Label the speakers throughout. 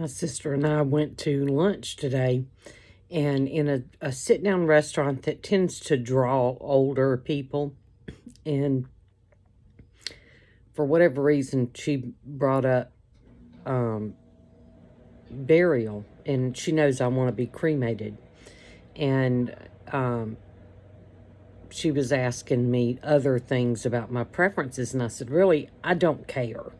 Speaker 1: My sister and I went to lunch today, and in a sit-down restaurant that tends to draw older people. And for whatever reason, she brought up burial, and she knows I want to be cremated. And she was asking me other things about my preferences, and I said, really, I don't care.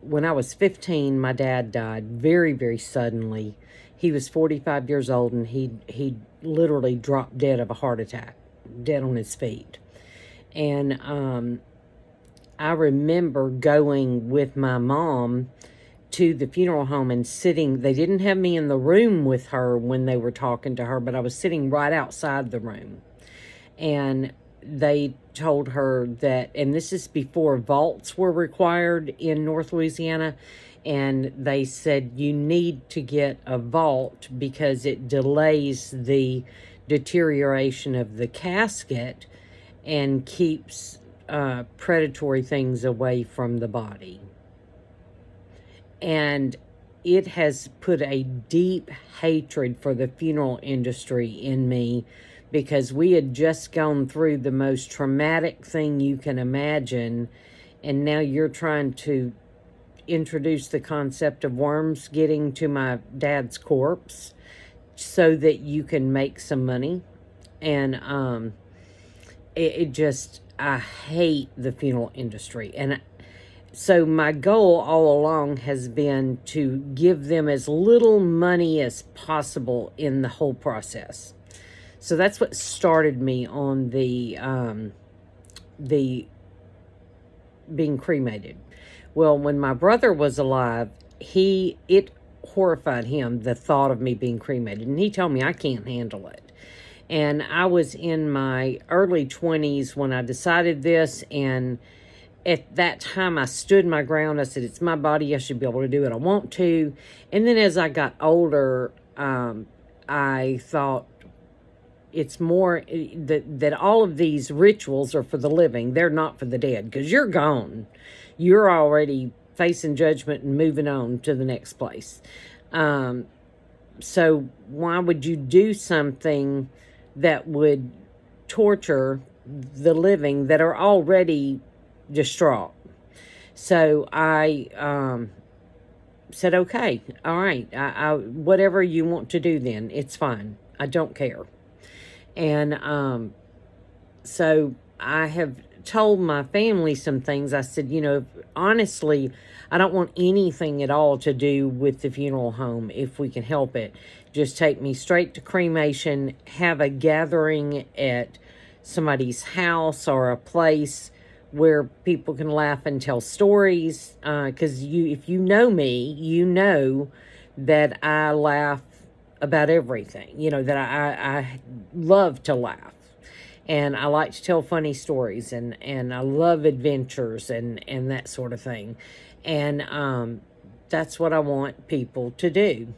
Speaker 1: When I was 15, my dad died very, very suddenly. He was 45 years old, and he literally dropped dead of a heart attack, dead on his feet. And I remember going with my mom to the funeral home and sitting. They didn't have me in the room with her when they were talking to her, but I was sitting right outside the room. And they told her that, and this is before vaults were required in North Louisiana, and they said you need to get a vault because it delays the deterioration of the casket and keeps predatory things away from the body. And it has put a deep hatred for the funeral industry in me, because we had just gone through the most traumatic thing you can imagine, and now you're trying to introduce the concept of worms getting to my dad's corpse so that you can make some money. And I hate the funeral industry. And so my goal all along has been to give them as little money as possible in the whole process. So that's what started me on the being cremated. Well, when my brother was alive, it horrified him, the thought of me being cremated, and he told me I can't handle it. And I was in my early 20s when I decided this, and at that time I stood my ground. I said, it's my body, I should be able to do what I want to. And then as I got older, I thought, it's more that all of these rituals are for the living. They're not for the dead, because you're gone. You're already facing judgment and moving on to the next place. So why would you do something that would torture the living that are already distraught? So I said, okay, all right, I whatever you want to do then, it's fine. I don't care. And so I have told my family some things. I said, honestly, I don't want anything at all to do with the funeral home if we can help it. Just take me straight to cremation, have a gathering at somebody's house or a place where people can laugh and tell stories. Because if you know me, you know that I laugh about everything, that I love to laugh, and I like to tell funny stories, and I love adventures and that sort of thing. And that's what I want people to do.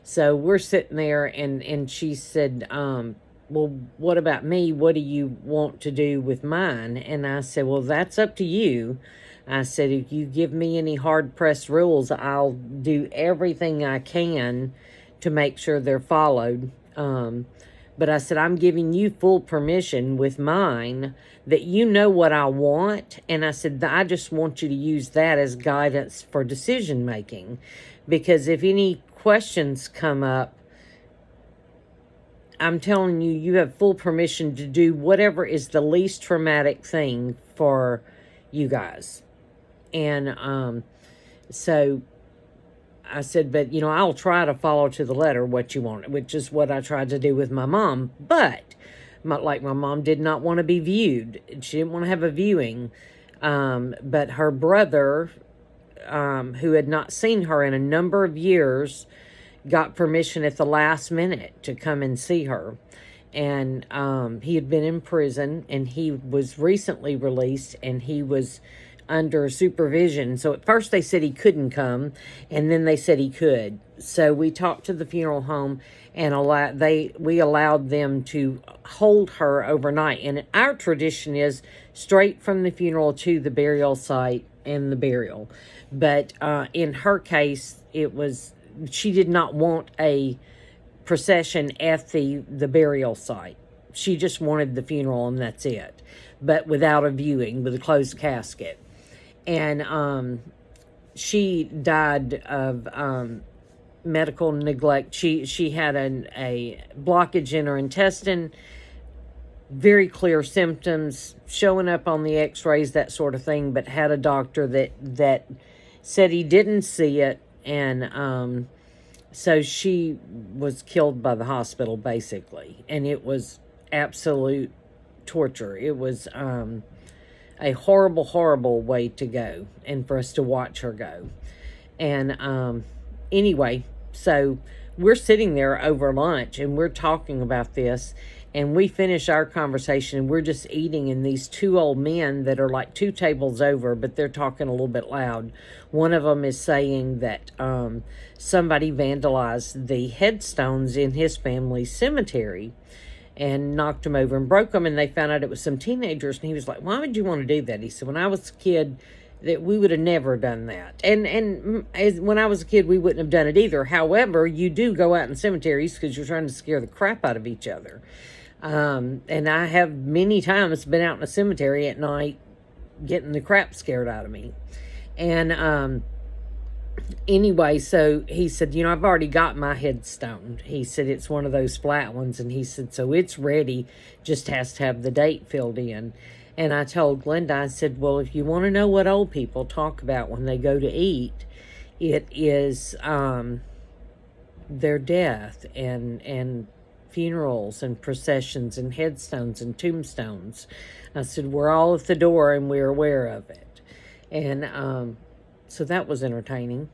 Speaker 1: So we're sitting there, and she said, well, what about me? What do you want to do with mine? And I said, well, that's up to you. I said, if you give me any hard-pressed rules, I'll do everything I can to make sure they're followed. But I said, I'm giving you full permission with mine that you know what I want. And I said, I just want you to use that as guidance for decision making. Because if any questions come up, I'm telling you, you have full permission to do whatever is the least traumatic thing for you guys. And so I said, but, I'll try to follow to the letter what you want, which is what I tried to do with my mom. But, my mom did not want to be viewed. She didn't want to have a viewing. But her brother, who had not seen her in a number of years, got permission at the last minute to come and see her. And he had been in prison, and he was recently released, and he was under supervision. So at first they said he couldn't come, and then they said he could. So we talked to the funeral home, and we allowed them to hold her overnight. And our tradition is straight from the funeral to the burial site, and the burial. But in her case, she did not want a procession at the burial site. She just wanted the funeral and that's it, but without a viewing, with a closed casket. And she died of medical neglect. She had a blockage in her intestine, very clear symptoms showing up on the x-rays, that sort of thing, but had a doctor that said he didn't see it. And so she was killed by the hospital, basically. And it was absolute torture. It was a horrible, horrible way to go, and for us to watch her go. And anyway, so we're sitting there over lunch, and we're talking about this, and we finish our conversation, and we're just eating, and these two old men that are like 2 tables over, but they're talking a little bit loud. One of them is saying that somebody vandalized the headstones in his family's cemetery and knocked them over and broke them, and they found out it was some teenagers. And he was like, why would you want to do that? He said, when I was a kid, that we would have never done that. And when I was a kid, we wouldn't have done it either. However, you do go out in cemeteries because you're trying to scare the crap out of each other. And I have many times been out in a cemetery at night getting the crap scared out of me. And anyway, so he said, I've already got my headstone. He said, it's one of those flat ones. And he said, so it's ready, just has to have the date filled in. And I told Glenda, I said, well, if you want to know what old people talk about when they go to eat, it is their death and funerals and processions and headstones and tombstones. I said, we're all at the door and we're aware of it. And so that was entertaining.